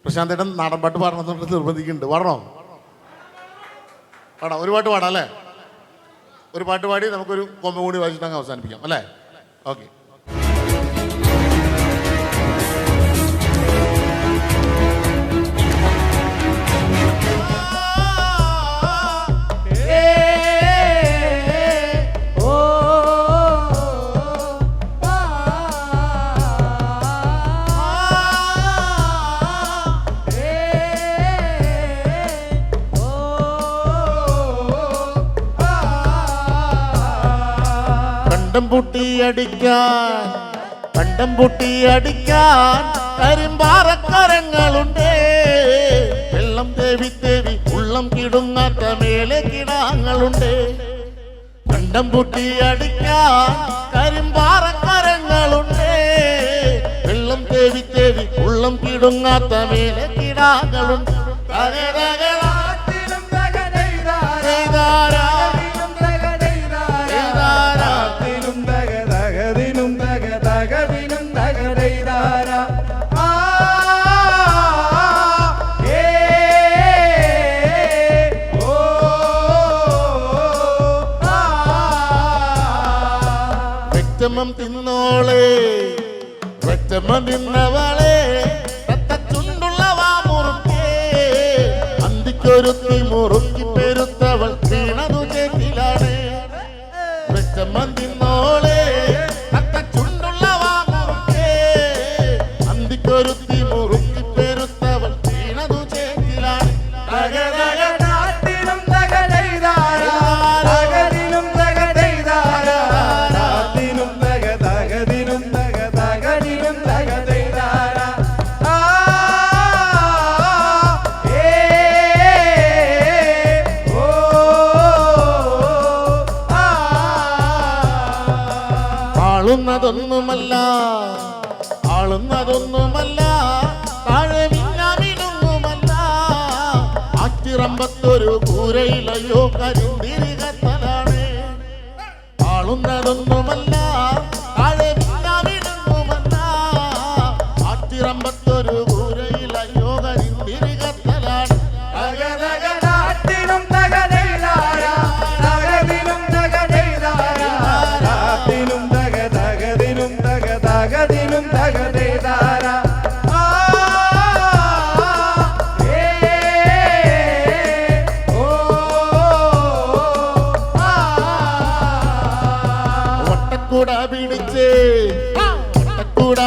പ്രശാന്തേട്ടൻ നാടൻ പാട്ട് പാടണമെന്നുണ്ട് നിർബന്ധിക്കുന്നുണ്ട്. പാടണോ? പാടാം, ഒരു പാട്ട് പാടാം അല്ലേ? ഒരു പാട്ട് പാടി നമുക്കൊരു കൊമ്പ കൂടി വായിച്ചിട്ട് അങ്ങ് അവസാനിപ്പിക്കാം അല്ലേ? ഓക്കെ. കണ്ടം പൂട്ടി അടിക്കാൻ കരിമ്പാറക്കരങ്ങളുണ്ട്. വെള്ളം തേവി തേവി ഉള്ളം കിടുങ്ങാത്ത മേലെ കിടാങ്ങളുണ്ട്. കണ്ടം പൂട്ടി അടിക്കാൻ കരിമ്പാറക്കരങ്ങളുണ്ട്. വെള്ളം തേവി തേവി ഉള്ളം കിടുങ്ങാത്ത മേലെ കിടാങ്ങളുണ്ട്. തിന്നോളെ വെച്ചമ്മ തിന്നവളെ ചുണ്ടുള്ള വാ മുറുക്കേ അന്തിക്കൊരുത്തി മുറുക്കി പെരുത്തവൾ വീണതു ചേക്കിലാണ്. വെച്ചമ്മ തിന്നോളെ ചുണ്ടുള്ള വാ മുറുക്കേ അന്തിക്കൊരുത്തി മുറുക്കി പെരുത്തവൾ വീണതു ചേക്കിലാണ്. ആളുന്നതൊന്നുമല്ല താഴെ മിന്നാമിനൊന്നുമല്ല. ആറ്റിറമ്പത്തൊരു കൂരയിലയോ കരിന്തിരികത്തലാണ്. ആളുന്നതൊന്നുമല്ല താഴെ മിന്നാമിനൊന്നുമല്ല. ആറ്റിറമ്പത്തൊരു കൂരയിലയോ കരിന്തിരികത്തലാണ്.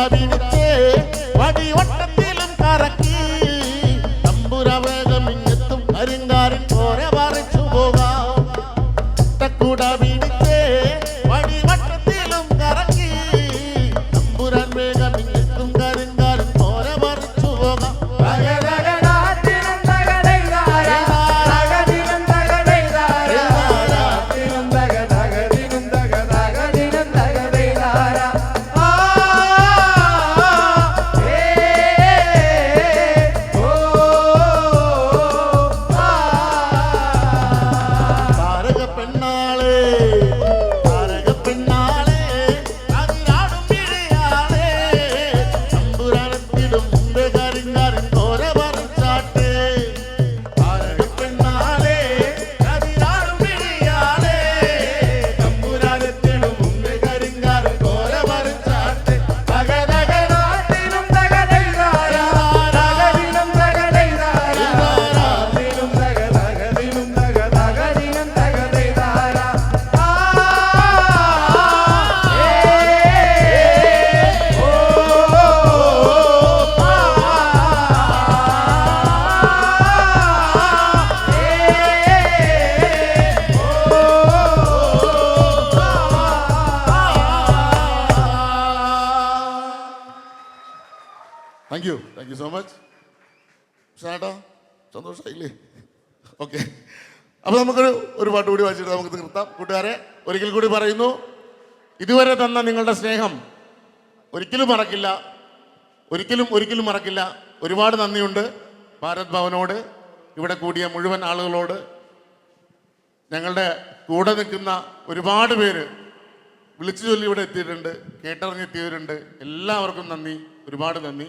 പിടിച്ച് വടി വട്ടത്തിലും കറക്കി തമ്പുരവേഗം ഇങ്ങെത്തും കരിങ്കാരൻ പോരെ പറിച്ചു പോകാം. ഒട്ടക്കൂട പിടിച്ച് വടി വട്ടത്തിലും കറക്കി തമ്പുരാൻ വേഗം ഇങ്ങെത്തും കരിങ്കാരൻ പോരെ പറിച്ചു പോകാം. താങ്ക് യു സോ മച്ച് ചേട്ടാ. സന്തോഷമായില്ലേ? ഓക്കെ, അപ്പോൾ നമുക്കൊരു പാട്ട് കൂടി വായിച്ചിട്ട് നമുക്ക് നിർത്താം. കൂട്ടുകാരെ, ഒരിക്കൽ കൂടി പറയുന്നു, ഇതുവരെ തന്ന നിങ്ങളുടെ സ്നേഹം ഒരിക്കലും മറക്കില്ല, ഒരിക്കലും മറക്കില്ല. ഒരുപാട് നന്ദിയുണ്ട് ഭാരത് ഭവനോട്, ഇവിടെ കൂടിയ മുഴുവൻ ആളുകളോട്, ഞങ്ങളുടെ കൂടെ നിൽക്കുന്ന ഒരുപാട് പേര് വിളിച്ചു ചൊല്ലി ഇവിടെ എത്തിയിട്ടുണ്ട്, കേട്ടറിഞ്ഞെത്തിയവരുണ്ട്. എല്ലാവർക്കും നന്ദി, ഒരുപാട് നന്ദി.